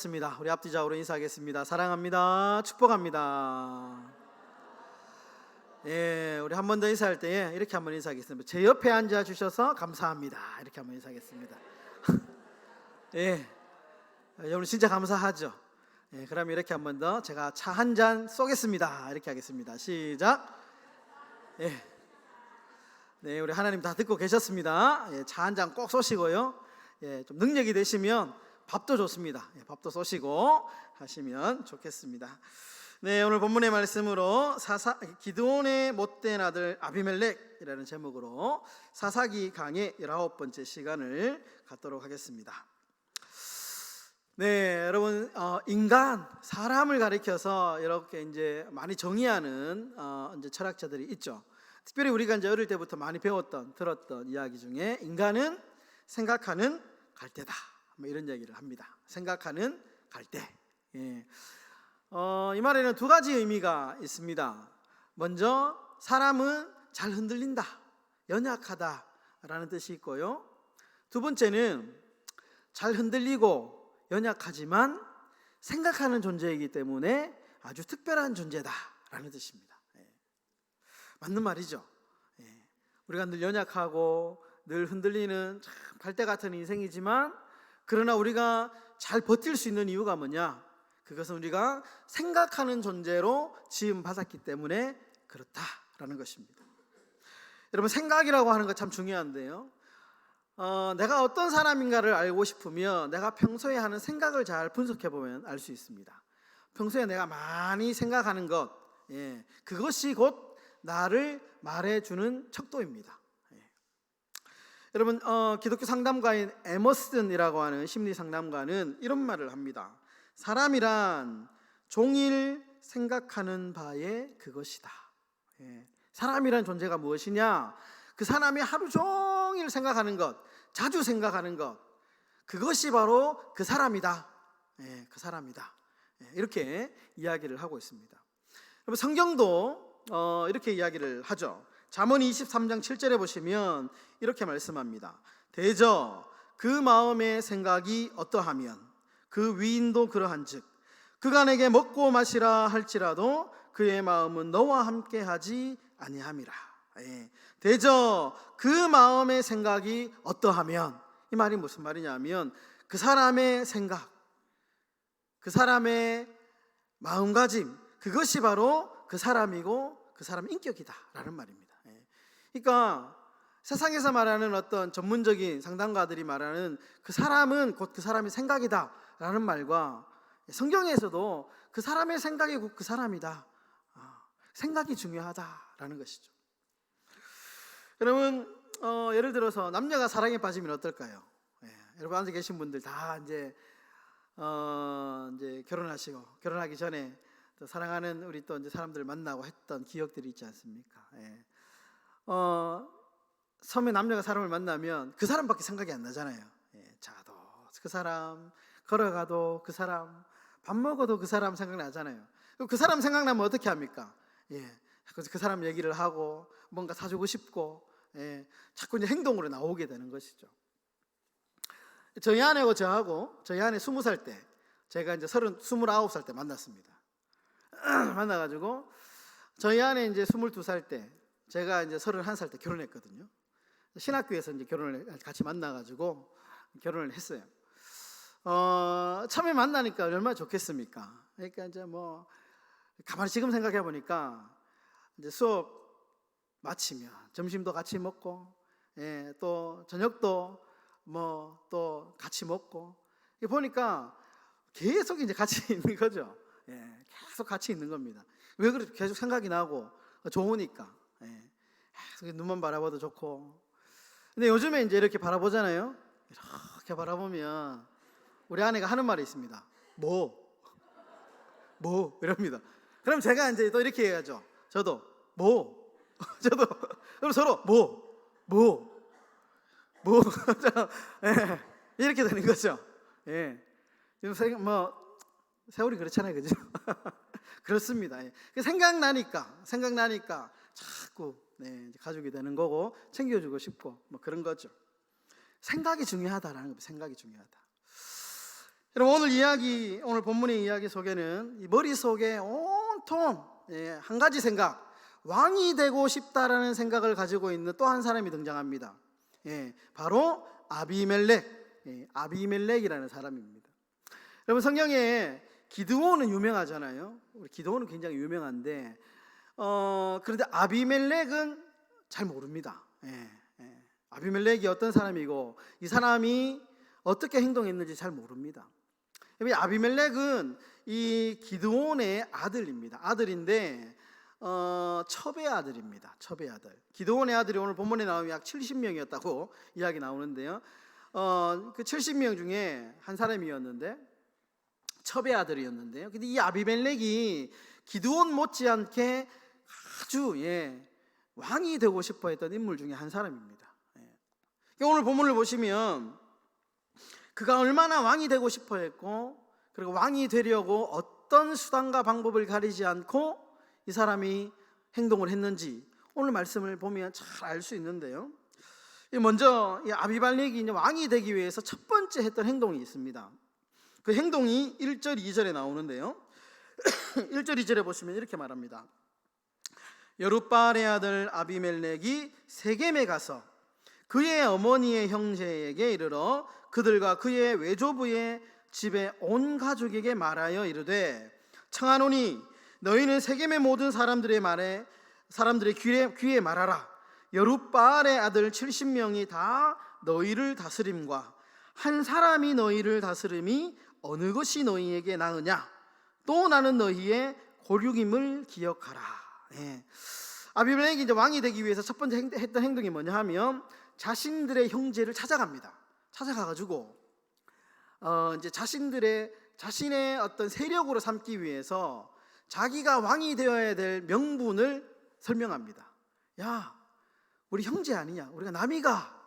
인사하겠습니다. 우리 앞뒤좌우로 인사하겠습니다. 사랑합니다. 축복합니다. 예, 우리 한 번 더 인사할 때에 이렇게 한번 인사하겠습니다. 제 옆에 앉아 주셔서 감사합니다. 이렇게 한번 인사하겠습니다. 예, 여러분 진짜 감사하죠. 예, 그럼 이렇게 한번 더 제가 차 한 잔 쏘겠습니다. 이렇게 하겠습니다. 시작. 예, 네, 우리 하나님 다 듣고 계셨습니다. 예, 차 한 잔 꼭 쏘시고요. 예, 좀 능력이 되시면 밥도 좋습니다. 예, 밥도 쏘시고 하시면 좋겠습니다. 네, 오늘 본문의 말씀으로 기드온의 못된 아들 아비멜렉이라는 제목으로 사사기 강의 19번째 시간을 갖도록 하겠습니다. 네, 여러분, 인간, 사람을 가리켜서 이렇게 이제 많이 정의하는 이제 철학자들이 있죠. 특별히 우리가 이제 어릴 때부터 많이 배웠던, 들었던 이야기 중에 인간은 생각하는 갈대다, 뭐 이런 얘기를 합니다. 생각하는 갈대. 예. 이 말에는 두 가지 의미가 있습니다. 먼저 사람은 잘 흔들린다, 연약하다라는 뜻이 있고요. 두 번째는 잘 흔들리고 연약하지만 생각하는 존재이기 때문에 아주 특별한 존재다라는 뜻입니다. 예. 맞는 말이죠. 예. 우리가 늘 연약하고 늘 흔들리는 참 갈대 같은 인생이지만, 그러나 우리가 잘 버틸 수 있는 이유가 뭐냐? 그것은 우리가 생각하는 존재로 지음 받았기 때문에 그렇다라는 것입니다. 여러분, 생각이라고 하는 거 참 중요한데요. 내가 어떤 사람인가를 알고 싶으면 내가 평소에 하는 생각을 잘 분석해 보면 알 수 있습니다. 평소에 내가 많이 생각하는 것, 예, 그것이 곧 나를 말해주는 척도입니다. 여러분, 기독교 상담가인 에머슨이라고 하는 심리 상담가는 이런 말을 합니다. 사람이란 종일 생각하는 바에 그것이다. 예. 사람이란 존재가 무엇이냐? 그 사람이 하루 종일 생각하는 것, 자주 생각하는 것, 그것이 바로 그 사람이다. 예, 그 사람이다. 예, 이렇게 이야기를 하고 있습니다. 여러분, 성경도 이렇게 이야기를 하죠. 잠언 23장 7절에 보시면 이렇게 말씀합니다. 대저 그 마음의 생각이 어떠하면 그 위인도 그러한즉 그가 내게 먹고 마시라 할지라도 그의 마음은 너와 함께하지 아니함이라. 예. 대저 그 마음의 생각이 어떠하면, 이 말이 무슨 말이냐면 그 사람의 생각, 그 사람의 마음가짐, 그것이 바로 그 사람이고 그 사람의 인격이다라는 말입니다. 그러니까 세상에서 말하는 어떤 전문적인 상담가들이 말하는 그 사람은 곧 그 사람의 생각이다라는 말과 성경에서도 그 사람의 생각이 곧 그 사람이다, 생각이 중요하다라는 것이죠. 여러분, 예를 들어서 남녀가 사랑에 빠지면 어떨까요? 예, 여러분 앉아 계신 분들 다 이제 결혼하시고 결혼하기 전에 또 사랑하는 우리 또 이제 사람들 만나고 했던 기억들이 있지 않습니까? 예. 처음에 남녀가 사람을 만나면 그 사람밖에 생각이 안 나잖아요. 예, 자도 그 사람, 걸어가도 그 사람, 밥 먹어도 그 사람 생각나잖아요. 그 사람 생각나면 어떻게 합니까? 예, 그 사람 얘기를 하고 뭔가 사주고 싶고, 예, 자꾸 이제 행동으로 나오게 되는 것이죠. 저희 아내하고 저희 아내 20살 때, 제가 이제 29살 때 만났습니다. 만나가지고 저희 아내 이제 22살 때, 제가 이제 31살 때 결혼했거든요. 신학교에서 이제 결혼을 같이 만나가지고 결혼을 했어요. 처음에 만나니까 얼마나 좋겠습니까? 그러니까 이제 뭐 가만히 지금 생각해 보니까 이제 수업 마치면 점심도 같이 먹고, 예, 또 저녁도 뭐 또 같이 먹고, 보니까 계속 이제 같이 있는 거죠. 예, 계속 같이 있는 겁니다. 왜 그렇게 계속 생각이 나고 좋으니까. 예, 눈만 바라봐도 좋고. 근데 요즘에 이제 이렇게 바라보잖아요. 이렇게 바라보면 우리 아내가 하는 말이 있습니다. 뭐 이럽니다. 그럼 제가 이제 또 이렇게 해야죠. 저도 저도 그럼 서로 예, 이렇게 되는 거죠. 예, 뭐 세월이 그렇잖아요, 그죠? 그렇습니다. 예. 생각나니까 자꾸, 네, 가족이 되는 거고 챙겨주고 싶고 뭐 그런 거죠. 생각이 중요하다라는 겁니다. 생각이 중요하다. 여러분, 오늘 본문의 이야기 속에는 이 머릿속에 온통 한 가지 생각, 왕이 되고 싶다라는 생각을 가지고 있는 또 한 사람이 등장합니다. 바로 아비멜렉이라는 사람입니다. 여러분, 성경에 기드온은 유명하잖아요. 우리 기드온은 굉장히 유명한데 그런데 아비멜렉은 잘 모릅니다. 아비멜렉이 어떤 사람이고 이 사람이 어떻게 행동했는지 잘 모릅니다. 아비멜렉은 이 기드온의 아들입니다. 아들인데 첩의 아들입니다. 첩의 아들. 기드온의 아들이 오늘 본문에 나오면 약 70명이었다고 이야기 나오는데요. 그 70명 중에 한 사람이었는데 첩의 아들이었는데요. 근데 이 아비멜렉이 기드온 못지않게 아주 왕이 되고 싶어 했던 인물 중에 한 사람입니다. 오늘 본문을 보시면 그가 얼마나 왕이 되고 싶어 했고, 그리고 왕이 되려고 어떤 수단과 방법을 가리지 않고 이 사람이 행동을 했는지 오늘 말씀을 보면 잘 알 수 있는데요. 먼저 이 아비멜렉이 이제 왕이 되기 위해서 첫 번째 했던 행동이 있습니다. 그 행동이 1절 2절에 나오는데요. 1절 2절에 보시면 이렇게 말합니다. 여룻바알의 아들 아비멜렉이 세겜에 가서 그의 어머니의 형제에게 이르러 그들과 그의 외조부의 집에 온 가족에게 말하여 이르되 청하노니 너희는 세겜의 모든 사람들의 귀에 말하라. 여룻바알의 아들 70명이 다 너희를 다스림과 한 사람이 너희를 다스림이 어느 것이 너희에게 나으냐? 또 나는 너희의 고륙임을 기억하라. 아비멜렉이 이제 왕이 되기 위해서 첫 번째 했던 행동이 뭐냐 하면 자신들의 형제를 찾아갑니다. 찾아가가지고 이제 자신의 어떤 세력으로 삼기 위해서 자기가 왕이 되어야 될 명분을 설명합니다. 야, 우리 형제 아니냐? 우리가 남이가,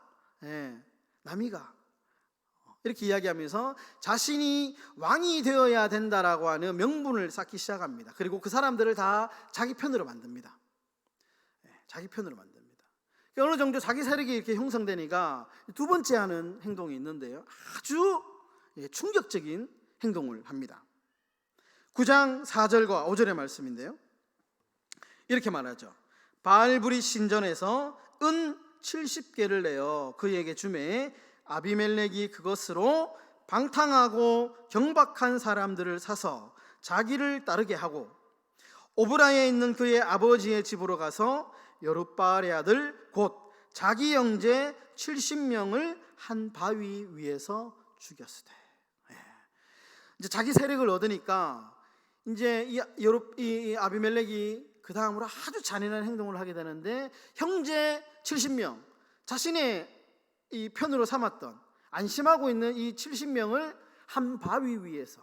남이가 이렇게 이야기하면서 자신이 왕이 되어야 된다라고 하는 명분을 쌓기 시작합니다. 그리고 그 사람들을 다 자기 편으로 만듭니다. 자기 편으로 만듭니다. 어느 정도 자기 세력이 이렇게 형성되니까 두 번째 하는 행동이 있는데요, 아주 충격적인 행동을 합니다. 9장 4절과 5절의 말씀인데요, 이렇게 말하죠. 바알브릿 신전에서 은 70개를 내어 그에게 주매 아비멜렉이 그것으로 방탕하고 경박한 사람들을 사서 자기를 따르게 하고 오브라에 있는 그의 아버지의 집으로 가서 여룻바알의 아들 곧 자기 형제 70명을 한 바위 위에서 죽였으되. 이제 자기 세력을 얻으니까 이제 이 아비멜렉이 그 다음으로 아주 잔인한 행동을 하게 되는데 형제 70명, 자신의 이 편으로 삼았던 안심하고 있는 이 70명을 한 바위 위에서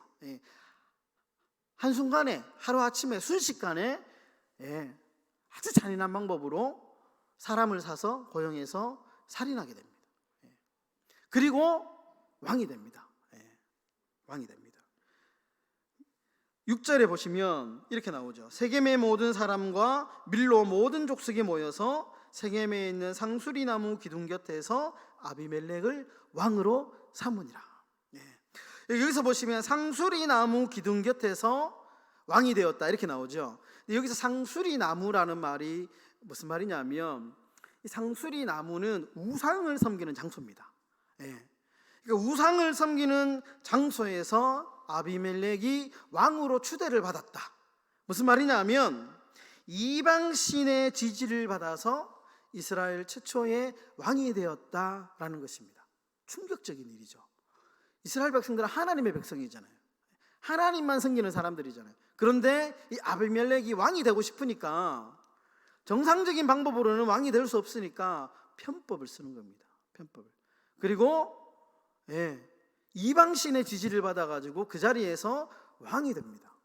한순간에, 하루아침에, 순식간에 아주 잔인한 방법으로 사람을 사서 고용해서 살인하게 됩니다. 그리고 왕이 됩니다. 왕이 됩니다. 6절에 보시면 이렇게 나오죠. 세겜의 모든 사람과 밀로 모든 족속이 모여서 세겜에 있는 상수리나무 기둥 곁에서 아비멜렉을 왕으로 삼으니라. 여기서 보시면 상수리나무 기둥 곁에서 왕이 되었다 이렇게 나오죠. 여기서 상수리나무라는 말이 무슨 말이냐면 이 상수리나무는 우상을 섬기는 장소입니다. 그러니까 우상을 섬기는 장소에서 아비멜렉이 왕으로 추대를 받았다. 무슨 말이냐면 이방신의 지지를 받아서 이스라엘 최초의 왕이 되었다라는 것입니다. 충격적인 일이죠. 이스라엘 백성들은 하나님의 백성이잖아요. 하나님만 섬기는 사람들이잖아요. 그런데 이 아비멜렉이 왕이 되고 싶으니까 정상적인 방법으로는 왕이 될 수 없으니까 편법을 쓰는 겁니다. 편법을. 그리고 이방신의 지지를 받아가지고 그 자리에서 왕이 됩니다.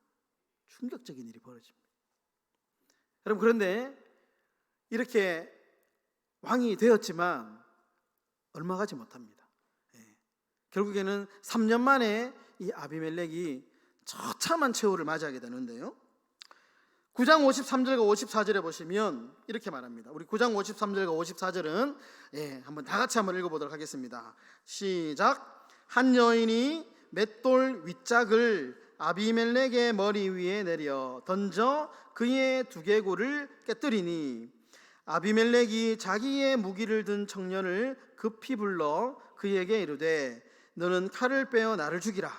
충격적인 일이 벌어집니다. 여러분, 그런데 이렇게 왕이 되었지만 얼마 가지 못합니다. 결국에는 3년 만에 이 아비멜렉이 처참한 최후를 맞이하게 되는데요, 9장 53절과 54절에 보시면 이렇게 말합니다. 우리 9장 53절과 54절은 한번 다 같이 한번 읽어보도록 하겠습니다. 시작. 한 여인이 맷돌 윗짝을 아비멜렉의 머리 위에 내려 던져 그의 두개골을 깨뜨리니 아비멜렉이 자기의 무기를 든 청년을 급히 불러 그에게 이르되 너는 칼을 빼어 나를 죽이라.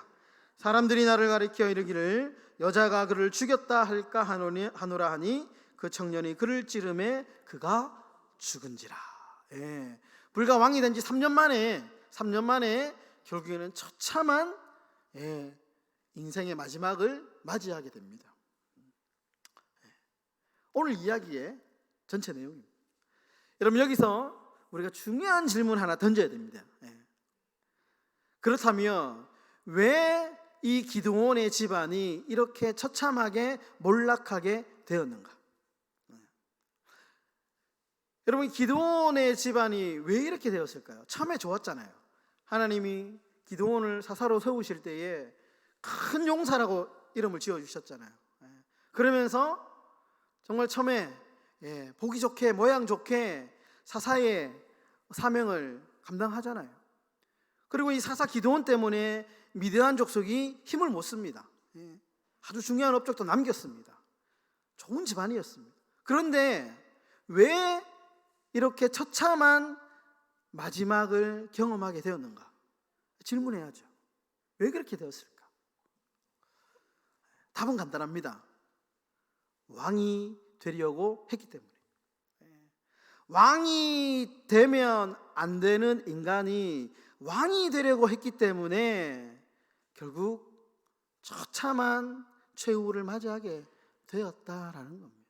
사람들이 나를 가리켜 이르기를 여자가 그를 죽였다 할까 하노라 하니 그 청년이 그를 찌르매 그가 죽은지라. 예. 불과 왕이 된 지 3년 만에 결국에는 처참한 인생의 마지막을 맞이하게 됩니다. 오늘 이야기의 전체 내용입니다. 여러분, 여기서 우리가 중요한 질문 하나 던져야 됩니다. 그렇다면 왜 이 기드온의 집안이 이렇게 처참하게 몰락하게 되었는가? 여러분, 기드온의 집안이 왜 이렇게 되었을까요? 처음에 좋았잖아요. 하나님이 기드온을 사사로 세우실 때에 큰 용사라고 이름을 지어주셨잖아요. 그러면서 정말 처음에 보기 좋게 모양 좋게 사사의 사명을 감당하잖아요. 그리고 이 사사 기드온 때문에 미드안 족속이 힘을 못 씁니다. 아주 중요한 업적도 남겼습니다. 좋은 집안이었습니다. 그런데 왜 이렇게 처참한 마지막을 경험하게 되었는가? 질문해야죠. 왜 그렇게 되었을까? 답은 간단합니다. 왕이 되려고 했기 때문에. 왕이 되면 안 되는 인간이 왕이 되려고 했기 때문에 결국 처참한 최후를 맞이하게 되었다라는 겁니다.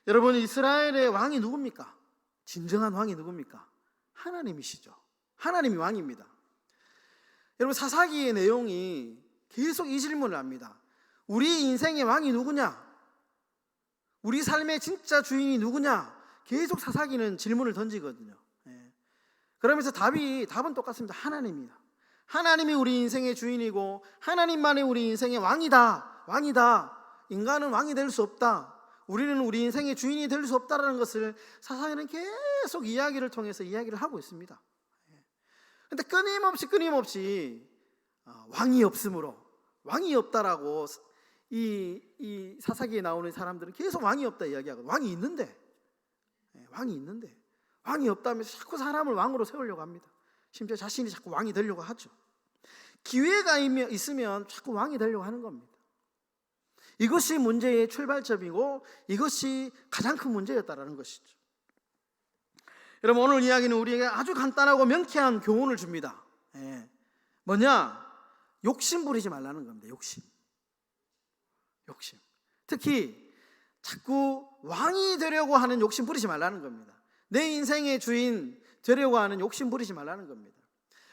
여러분, 이스라엘의 왕이 누굽니까? 진정한 왕이 누굽니까? 하나님이시죠. 하나님이 왕입니다. 여러분, 사사기의 내용이 계속 이 질문을 합니다. 우리 인생의 왕이 누구냐? 우리 삶의 진짜 주인이 누구냐? 계속 사사기는 질문을 던지거든요. 그러면서 답은 똑같습니다. 하나님입니다. 하나님이 우리 인생의 주인이고 하나님만이 우리 인생의 왕이다. 인간은 왕이 될 수 없다. 우리는 우리 인생의 주인이 될 수 없다라는 것을 사사기는 계속 이야기를 통해서 이야기를 하고 있습니다. 그런데 끊임없이 왕이 없으므로, 왕이 없다라고 이 사사기에 나오는 사람들은 계속 왕이 없다 이야기하거든요. 왕이 있는데 왕이 없다면서 자꾸 사람을 왕으로 세우려고 합니다. 심지어 자신이 자꾸 왕이 되려고 하죠. 기회가 있으면 자꾸 왕이 되려고 하는 겁니다. 이것이 문제의 출발점이고 이것이 가장 큰 문제였다라는 것이죠. 여러분, 오늘 이야기는 우리에게 아주 간단하고 명쾌한 교훈을 줍니다. 뭐냐? 욕심 부리지 말라는 겁니다. 욕심. 특히 자꾸 왕이 되려고 하는 욕심 부리지 말라는 겁니다. 내 인생의 주인 되려고 하는 욕심 부리지 말라는 겁니다.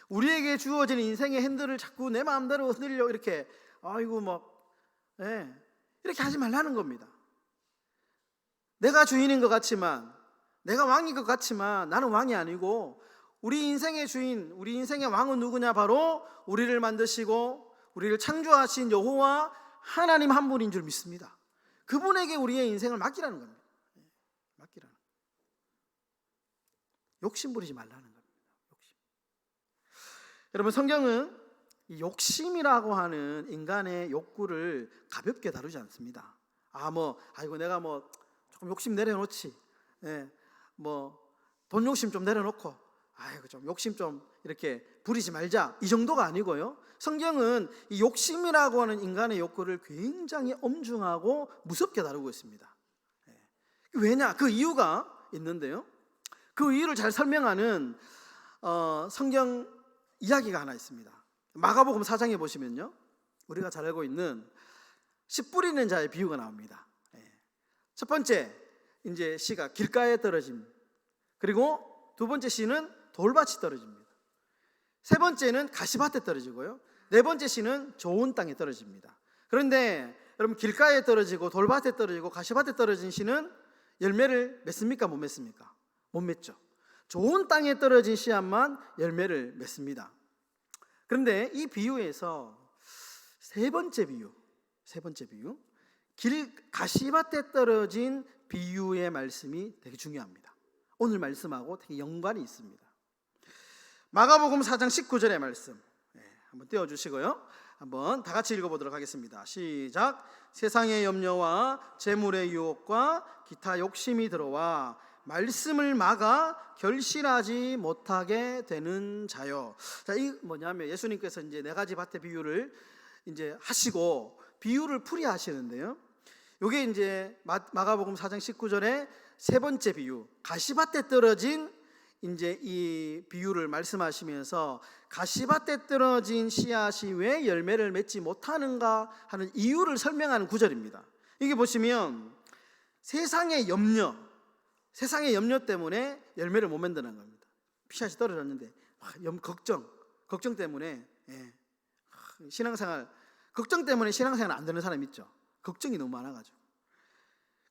우리에게 주어진 인생의 핸들을 자꾸 내 마음대로 흔들려고 이렇게 이렇게 하지 말라는 겁니다. 내가 주인인 것 같지만, 내가 왕인 것 같지만 나는 왕이 아니고 우리 인생의 주인, 우리 인생의 왕은 누구냐? 바로 우리를 만드시고 우리를 창조하신 여호와 하나님 한 분인 줄 믿습니다. 그분에게 우리의 인생을 맡기라는 겁니다. 맡기라는. 욕심 부리지 말라는 겁니다. 여러분, 성경은 이 욕심이라고 하는 인간의 욕구를 가볍게 다루지 않습니다. 내가 조금 욕심 내려놓지. 돈 욕심 좀 내려놓고, 좀 욕심 좀 이렇게 부리지 말자. 이 정도가 아니고요. 성경은 이 욕심이라고 하는 인간의 욕구를 굉장히 엄중하고 무섭게 다루고 있습니다. 왜냐? 그 이유가 있는데요. 그 이유를 잘 설명하는 성경 이야기가 하나 있습니다. 마가복음 4장에 보시면요, 우리가 잘 알고 있는 씨 뿌리는 자의 비유가 나옵니다. 첫 번째 이제 씨가 길가에 떨어짐, 그리고 두 번째 씨는 돌밭이 떨어집니다. 세 번째는 가시밭에 떨어지고요, 네 번째 씨는 좋은 땅에 떨어집니다. 그런데 여러분, 길가에 떨어지고 돌밭에 떨어지고 가시밭에 떨어진 씨는 열매를 맺습니까? 못 맺습니까? 못 맺죠. 좋은 땅에 떨어진 씨앗만 열매를 맺습니다. 그런데 이 비유에서 세 번째 비유, 가시밭에 떨어진 비유의 말씀이 되게 중요합니다. 오늘 말씀하고 되게 연관이 있습니다. 마가복음 4장 19절의 말씀 한번 띄워주시고요. 한번 다 같이 읽어보도록 하겠습니다. 시작. 세상의 염려와 재물의 유혹과 기타 욕심이 들어와 말씀을 막아 결실하지 못하게 되는 자요. 자, 이 뭐냐면 예수님께서 이제 네 가지 밭의 비유를 이제 하시고 비유를 풀이하시는데요. 요게 이제 마가복음 4장 19절에 세 번째 비유, 가시밭에 떨어진 이제 이 비유를 말씀하시면서 가시밭에 떨어진 씨앗이 왜 열매를 맺지 못하는가 하는 이유를 설명하는 구절입니다. 이게 보시면 세상의 염려 때문에 열매를 못 만드는 겁니다. 씨앗이 떨어졌는데 걱정 때문에 신앙생활 걱정 때문에 신앙생활 안 되는 사람 있죠. 걱정이 너무 많아가지고.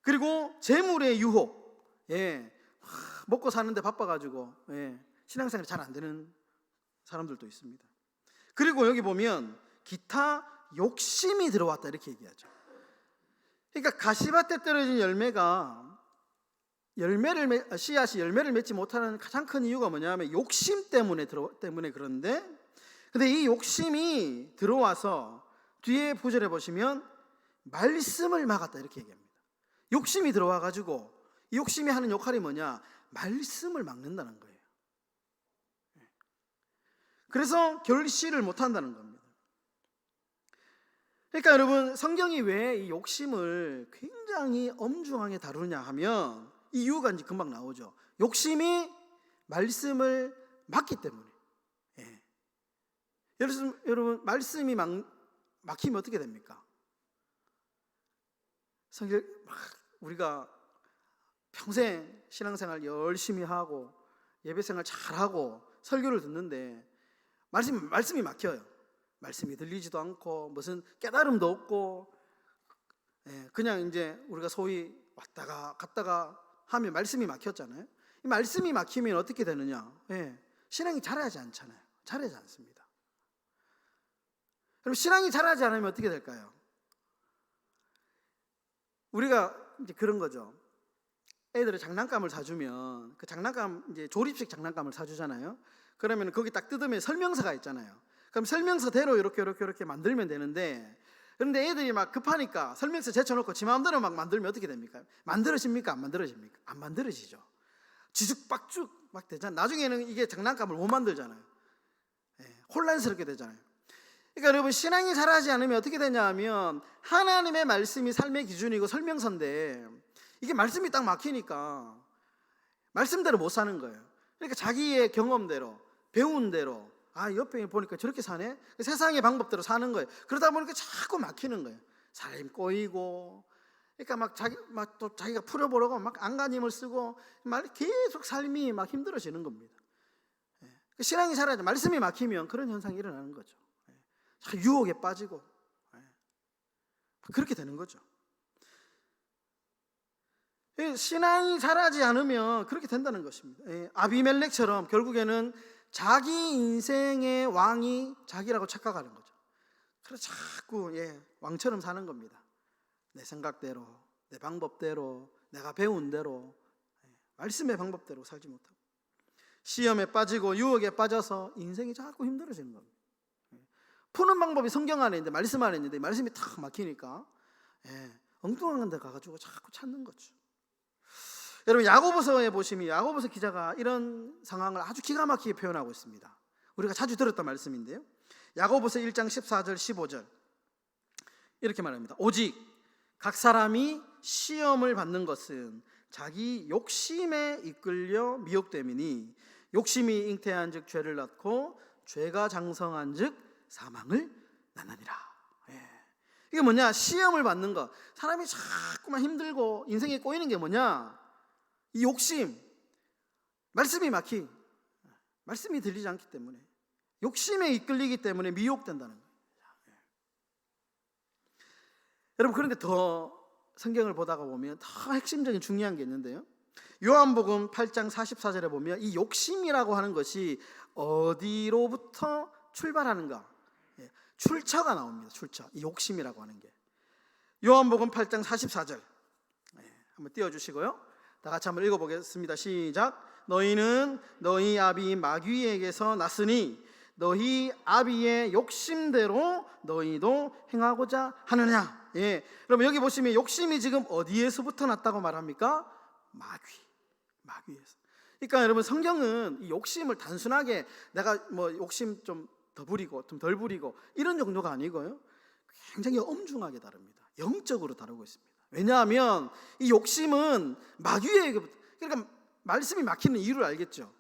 그리고 재물의 유혹, 먹고 사는데 바빠가지고 신앙생활이 잘 안 되는 사람들도 있습니다. 그리고 여기 보면 기타 욕심이 들어왔다 이렇게 얘기하죠. 그러니까 가시밭에 떨어진 씨앗이 열매를 맺지 못하는 가장 큰 이유가 뭐냐면 욕심 때문에 그런데, 근데 이 욕심이 들어와서 뒤에 구절에 보시면 말씀을 막았다 이렇게 얘기합니다. 욕심이 들어와가지고 이 욕심이 하는 역할이 뭐냐? 말씀을 막는다는 거예요. 그래서 결실을 못한다는 겁니다. 그러니까 여러분, 성경이 왜 이 욕심을 굉장히 엄중하게 다루냐 하면 이 이유가 이제 금방 나오죠. 욕심이 말씀을 막기 때문에. 여러분, 말씀이 막히면 어떻게 됩니까? 우리가 평생 신앙생활 열심히 하고 예배생활 잘하고 설교를 듣는데 말씀이 막혀요. 말씀이 들리지도 않고 무슨 깨달음도 없고, 그냥 이제 우리가 소위 왔다가 갔다가 하면 말씀이 막혔잖아요. 이 말씀이 막히면 어떻게 되느냐? 신앙이 자라지 않잖아요. 자라지 않습니다. 그럼 신앙이 자라지 않으면 어떻게 될까요? 우리가 이제 그런 거죠. 애들을 장난감을 사주면 그 장난감 이제 조립식 장난감을 사주잖아요. 그러면 거기 딱 뜯으면 설명서가 있잖아요. 그럼 설명서대로 이렇게 만들면 되는데, 그런데 애들이 막 급하니까 설명서 제쳐놓고 지 마음대로 막 만들면 어떻게 됩니까? 만들어집니까? 안 만들어집니까? 안 만들어지죠. 지죽박죽 막 되잖아요. 나중에는 이게 장난감을 못 만들잖아요. 혼란스럽게 되잖아요. 그러니까 여러분, 신앙이 자라지 않으면 어떻게 되냐 하면 하나님의 말씀이 삶의 기준이고 설명서인데 이게 말씀이 딱 막히니까 말씀대로 못 사는 거예요. 그러니까 자기의 경험대로 배운 대로, 옆에 보니까 저렇게 사네? 세상의 방법대로 사는 거예요. 그러다 보니까 자꾸 막히는 거예요. 사람이 꼬이고, 그러니까 자기가 풀어보려고 막 안간힘을 쓰고 계속 삶이 막 힘들어지는 겁니다. 신앙이 자라지 말씀이 막히면 그런 현상이 일어나는 거죠. 유혹에 빠지고 그렇게 되는 거죠. 신앙이 자라지 않으면 그렇게 된다는 것입니다. 아비멜렉처럼 결국에는 자기 인생의 왕이 자기라고 착각하는 거죠. 그래서 자꾸 왕처럼 사는 겁니다. 내 생각대로, 내 방법대로, 내가 배운 대로, 말씀의 방법대로 살지 못하고 시험에 빠지고 유혹에 빠져서 인생이 자꾸 힘들어지는 겁니다. 푸는 방법이 성경 안에 있는데, 말씀 안에 있는데 말씀이 탁 막히니까 엉뚱한 데 가가지고 자꾸 찾는 거죠. 여러분, 야고보서에 보시면 야고보서 기자가 이런 상황을 아주 기가 막히게 표현하고 있습니다. 우리가 자주 들었던 말씀인데요, 야고보서 1장 14절 15절 이렇게 말합니다. 오직 각 사람이 시험을 받는 것은 자기 욕심에 이끌려 미혹됨이니 욕심이 잉태한 즉 죄를 낳고 죄가 장성한 즉 사망을 낳느니라. 이게 뭐냐? 시험을 받는 것. 사람이 자꾸만 힘들고 인생에 꼬이는 게 뭐냐? 이 욕심, 말씀이 들리지 않기 때문에, 욕심에 이끌리기 때문에 미혹된다는 거예요. 여러분, 그런데 더 성경을 보다가 보면 더 핵심적인 중요한 게 있는데요, 요한복음 8장 44절에 보면 이 욕심이라고 하는 것이 어디로부터 출발하는가, 출처가 나옵니다. 출처, 이 욕심이라고 하는 게 요한복음 8장 44절 한번 띄워주시고요, 다 같이 한번 읽어보겠습니다. 시작. 너희는 너희 아비 마귀에게서 났으니 너희 아비의 욕심대로 너희도 행하고자 하느냐. 그럼 여기 보시면 욕심이 지금 어디에서부터 났다고 말합니까? 마귀에서. 그러니까 여러분, 성경은 이 욕심을 단순하게 내가 뭐 욕심 좀 더 부리고 좀 덜 부리고 이런 정도가 아니고요, 굉장히 엄중하게 다룹니다. 영적으로 다루고 있습니다. 왜냐하면 이 욕심은 마귀의, 그러니까 말씀이 막히는 이유를 알겠죠.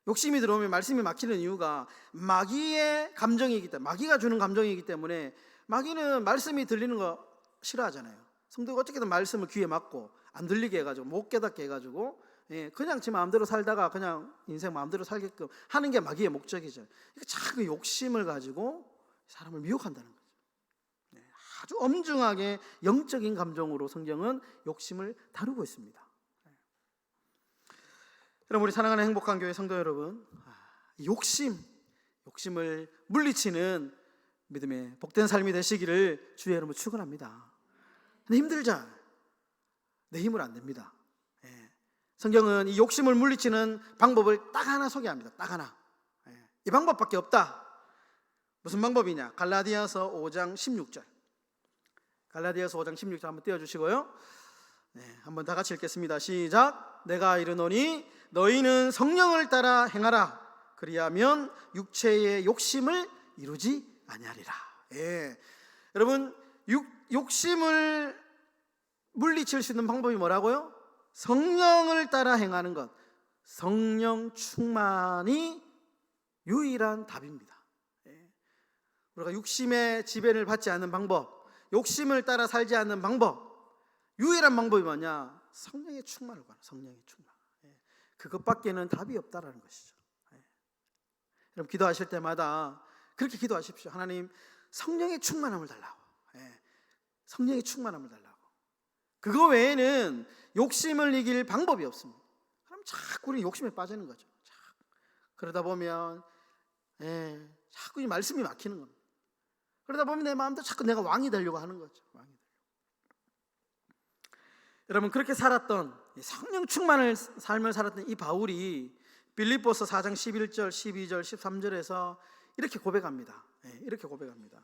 욕심이 들어오면 말씀이 막히는 이유가 마귀의 감정이기 때문에, 마귀가 주는 감정이기 때문에. 마귀는 말씀이 들리는 거 싫어하잖아요. 성도가 어떻게든 말씀을 귀에 막고 안 들리게 해가지고, 못 깨닫게 해가지고 그냥 지 마음대로 살다가 그냥 인생 마음대로 살게끔 하는 게 마귀의 목적이죠. 그러니까 자꾸 욕심을 가지고 사람을 미혹한다는 거죠. 아주 엄중하게 영적인 감정으로 성경은 욕심을 다루고 있습니다. 여러분, 우리 사랑하는 행복한 교회 성도 여러분, 욕심을 물리치는 믿음의 복된 삶이 되시기를 주의 이름으로 축원합니다. 근데 힘들죠. 내 힘으로 안 됩니다. 성경은 이 욕심을 물리치는 방법을 딱 하나 소개합니다. 딱 하나. 이 방법밖에 없다. 무슨 방법이냐? 갈라디아서 5장 16절. 갈라디아서 5장 16절 한번 띄워주시고요. 한번 다 같이 읽겠습니다. 시작. 내가 이르노니 너희는 성령을 따라 행하라. 그리하면 육체의 욕심을 이루지 아니하리라. 여러분, 욕심을 물리칠 수 있는 방법이 뭐라고요? 성령을 따라 행하는 것. 성령 충만이 유일한 답입니다. 우리가 욕심의 지배를 받지 않는 방법, 욕심을 따라 살지 않는 방법, 유일한 방법이 뭐냐? 성령의 충만을 구하는, 성령의 충만. 그것밖에는 답이 없다라는 것이죠. 여러분, 기도하실 때마다 그렇게 기도하십시오. 하나님, 성령의 충만함을 달라고. 성령의 충만함을 달라고. 그거 외에는 욕심을 이길 방법이 없습니다. 그럼 자꾸 우리 욕심에 빠지는 거죠. 그러다 보면 자꾸 이 말씀이 막히는 겁니다. 그러다 보면 내 마음도 자꾸 내가 왕이 되려고 하는 거죠. 여러분, 그렇게 살았던, 성령 충만을 삶을 살았던 이 바울이 빌립보서 4장 11절, 12절, 13절에서 이렇게 고백합니다. 이렇게 고백합니다.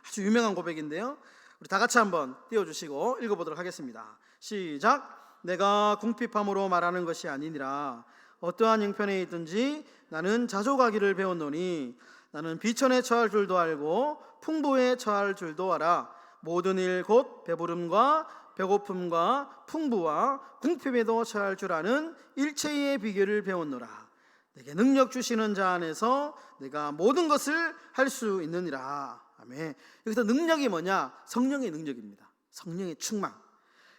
아주 유명한 고백인데요, 우리 다 같이 한번 띄워주시고 읽어보도록 하겠습니다. 시작. 내가 궁핍함으로 말하는 것이 아니니라. 어떠한 형편에 있든지 나는 자족하기를 배웠노니 나는 비천에 처할 줄도 알고 풍부에 처할 줄도 알아. 모든 일 곧 배부름과 배고픔과 풍부와 궁핍에도 처할 줄 아는 일체의 비결을 배웠노라. 내게 능력 주시는 자 안에서 내가 모든 것을 할 수 있느니라. 아멘. 여기서 능력이 뭐냐? 성령의 능력입니다. 성령의 충만.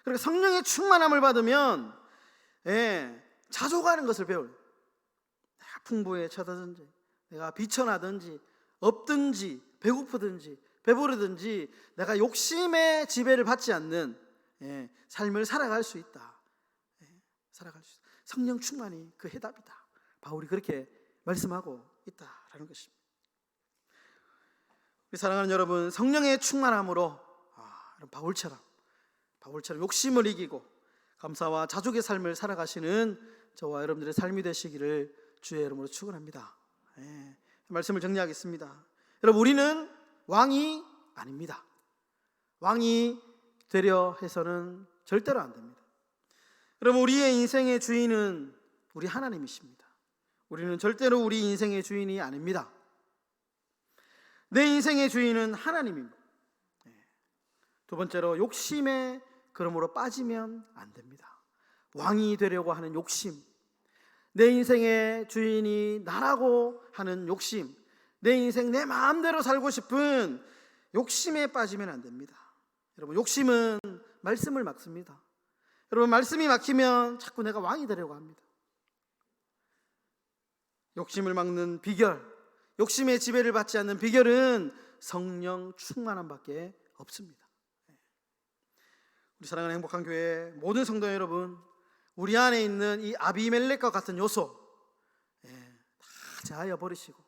그러니까 성령의 충만함을 받으면 자족하는 것을 배워요. 내가 풍부에 처하든지, 내가 비천하든지, 없든지, 배고프든지, 배부르든지 내가 욕심의 지배를 받지 않는 삶을 살아갈 수 있다. 살아갈 수 있다. 성령 충만이 그 해답이다. 바울이 그렇게 말씀하고 있다라는 것입니다. 우리 사랑하는 여러분, 성령의 충만함으로 바울처럼 욕심을 이기고 감사와 자족의 삶을 살아가시는 저와 여러분들의 삶이 되시기를 주의 이름으로 축원합니다. 말씀을 정리하겠습니다. 여러분, 우리는 왕이 아닙니다. 왕이 되려 해서는 절대로 안 됩니다. 여러분, 우리의 인생의 주인은 우리 하나님이십니다. 우리는 절대로 우리 인생의 주인이 아닙니다. 내 인생의 주인은 하나님입니다. 두 번째로, 욕심에 그러므로 빠지면 안 됩니다. 왕이 되려고 하는 욕심, 내 인생의 주인이 나라고 하는 욕심, 내 인생 내 마음대로 살고 싶은 욕심에 빠지면 안 됩니다. 여러분, 욕심은 말씀을 막습니다. 여러분, 말씀이 막히면 자꾸 내가 왕이 되려고 합니다. 욕심을 막는 비결, 욕심의 지배를 받지 않는 비결은 성령 충만함밖에 없습니다. 우리 사랑하는 행복한 교회 모든 성도 여러분, 우리 안에 있는 이 아비멜렉과 같은 요소 다 제하여 버리시고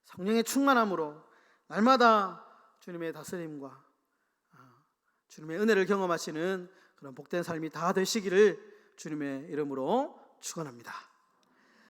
성령의 충만함으로 날마다 주님의 다스림과 주님의 은혜를 경험하시는 그런 복된 삶이 다 되시기를 주님의 이름으로 축원합니다.